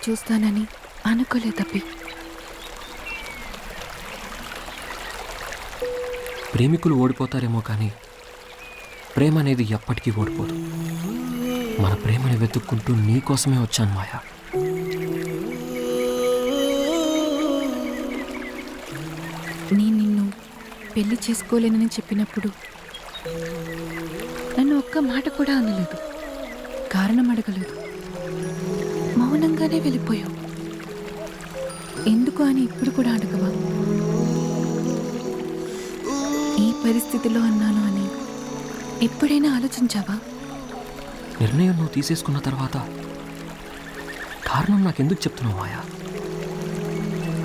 చూస్తానని అనుకోలేదబ్బి. ప్రేమికులు ఓడిపోతారేమో కానీ ప్రేమ అనేది ఎప్పటికీ ఓడిపోదు. మన ప్రేమని వెతుక్కుంటూ నీకోసమే వచ్చాను మాయా. నేను నిన్ను పెళ్లి చేసుకోలేనని చెప్పినప్పుడు నన్ను ఒక్క మాట కూడా అనలేదు, కారణం అడగలేదు, మౌనంగానే వెళ్ళిపోయావు. ఎందుకు అని ఇప్పుడు కూడా అడగవా? ఈ పరిస్థితిలో అన్నాను అని ఎప్పుడైనా ఆలోచించావా? నిర్ణయం నువ్వు తీసేసుకున్న తర్వాత కారణం నాకెందుకు చెప్తున్నావు మాయా?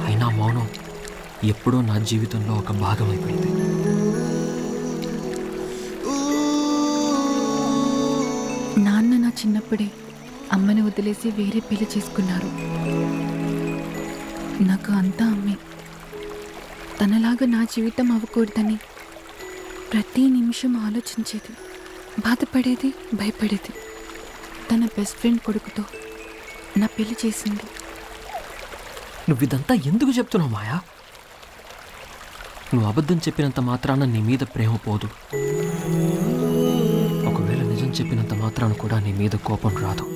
అయినా మౌనం ఎప్పుడో నా జీవితంలో ఒక భాగం అయిపోయింది. నాన్న నా చిన్నప్పుడే అమ్మని వదిలేసి వేరే పెళ్లి చేసుకున్నారు. నాకు అంతా అమ్మే. తనలాగా నా జీవితం అవ్వకూడదని ప్రతి నిమిషం ఆలోచించేది, బాధపడేది, భయపడేది. తన బెస్ట్ ఫ్రెండ్ కొడుకుతో నా పెళ్లి చేసింది. నువ్వు ఇదంతా ఎందుకు చెప్తున్నావు మాయా? నువ్వు అబద్ధం చెప్పినంత మాత్రాన నీ మీద ప్రేమ పోదు. ఒకవేళ నిజం చెప్పినంత మాత్రాన కూడా నీ మీద కోపం రాదు.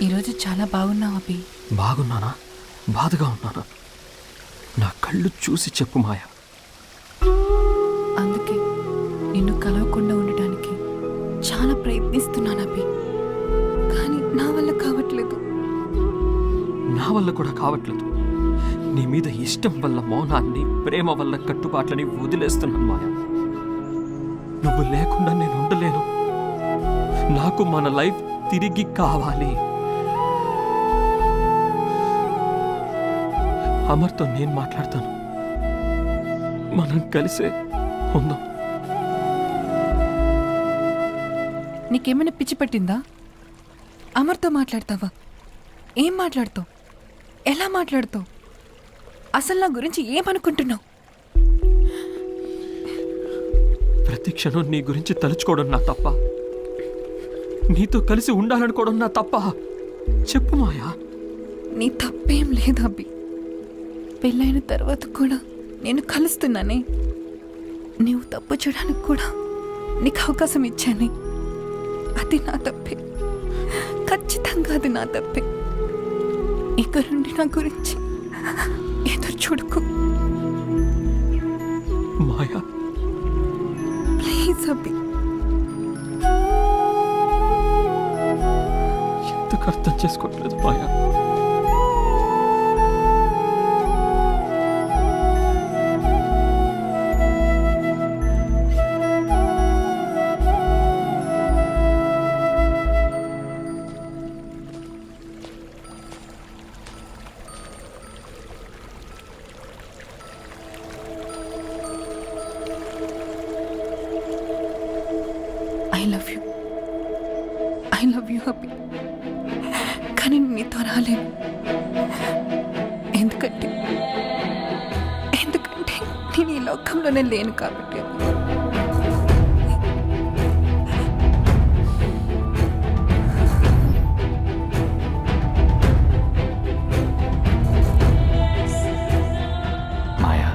ఈరోజు చాలా బాగున్నావు అభి. బాగున్నానా? బాధగా ఉన్నానా? నా కళ్ళు చూసి చెప్పు మాయా. అందుకే నిన్ను కలవకుండా ఉండటానికి చాలా ప్రయత్నిస్తున్నాను అభి, కానీ నా వల్ల కావట్లేదు. నా వల్ల కూడా కావట్లేదు. నీ మీద ఇష్టం వల్ల మౌనాన్ని, ప్రేమ వల్ల కట్టుబాట్లని వదిలేస్తున్నాను మాయా. నువ్వు లేకుండా నేను ఉండలేను. నాకు మన లైఫ్ తిరిగి కావాలి. అమర్తో నేను మాట్లాడతాను. మనం కలిసే ఉందాం. నీకేమైనా పిచ్చి పట్టిందా? అమర్తో మాట్లాడతావా? ఏం మాట్లాడతావు? ఎలా మాట్లాడతావు? అసలు నా గురించి ఏమనుకుంటున్నావు? ప్రతి క్షణం నీ గురించి తలుచుకోవడం నా తప్ప? నీతో కలిసి ఉండాలనుకోవడం నా తప్ప? చెప్పు మాయా. నీ తప్పేం లేదు అబ్బి. పెళ్ళైన తర్వాత కూడా నేను కలుస్తున్నానే. నీవు తప్పు చేయడానికి కూడా నీకు అవకాశం ఇచ్చానే. అది నా తప్పే, ఖచ్చితంగా అది నా తప్పే. ఇక నుండి నా గురించి ఎదురు చూడకు మాయా. ప్లీజ్ అబ్బి. ఎందుకు అర్థం చేసుకోవట్లేదు మాయా? ఐ లవ్ యూ అబ్బి. కానీ నీతో రాలేను. ఎందుకంటే నేను ఈ లోకంలోనే లేను కాబట్టి. మాయా,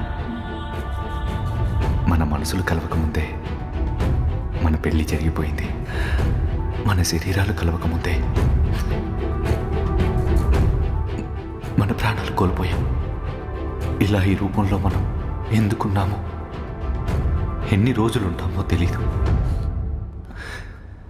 మన మనసులు కలవకముందే మన పెళ్లి జరిగిపోయింది. మన శరీరాలు కలవకముందే మన ప్రాణాలు కోల్పోయాం. ఇలా ఈ రూపంలో మనం ఎందుకున్నామో, ఎన్ని రోజులుంటామో తెలీదు.